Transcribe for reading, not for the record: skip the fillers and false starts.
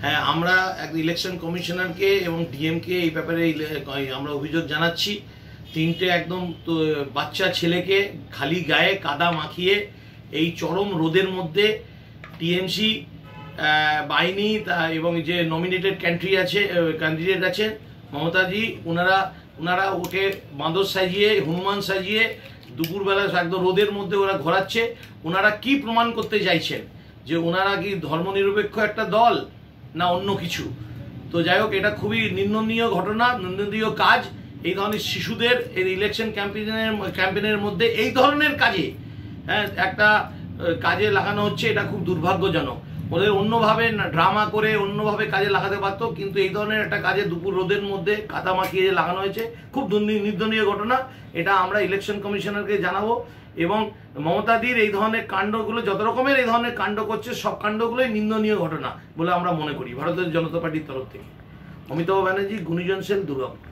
হ্যাঁ, আমরা ইলেকশন কমিশনারকে এবং ডিএমকে এই ব্যাপারে আমরা অভিযোগ জানাচ্ছি। তিনটে একদম বাচ্চা ছেলেকে খালি গায়ে কাদা মাখিয়ে এই চরম রোদের মধ্যে টিএমসি বাহিনী এবং যে নমিনেটেড ক্যান্ডিডেট আছে মমতাজি, ওনারা ওকে বাঁদর সাজিয়ে হনুমান সাজিয়ে দুপুরবেলা একদম রোদের মধ্যে ওরা ঘোরাচ্ছে। ওনারা কি প্রমাণ করতে চাইছেন যে ওনারা কি ধর্মনিরপেক্ষ একটা দল না অন্য কিছু? তো যাই হোক, এটা খুবই নিন্দনীয় ঘটনা, নিন্দনীয় কাজ। এই ধরনের শিশুদের এই ইলেকশন ক্যাম্পেনের মধ্যে এই ধরনের কাজে একটা কাজে লাগানো হচ্ছে, এটা খুব দুর্ভাগ্যজনক। ওদের অন্যভাবে ড্রামা করে অন্যভাবে কাজে লাগাতে পারতো, কিন্তু এই ধরনের একটা কাজে দুপুর রোদের মধ্যে কাদা মাখিয়ে লাগানো হয়েছে, খুব নিন্দনীয় ঘটনা। এটা আমরা ইলেকশন কমিশনারকে জানাবো এবং মমতাদির এই ধরনের কাণ্ডগুলো, যত রকমের এই ধরনের কাণ্ড করছে, সব কাণ্ডগুলোই নিন্দনীয় ঘটনা বলে আমরা মনে করি ভারতীয় জনতা পার্টির তরফ থেকে। অমিতাভ ব্যানার্জি, গুণীজন সেন, দুর্গাপুর।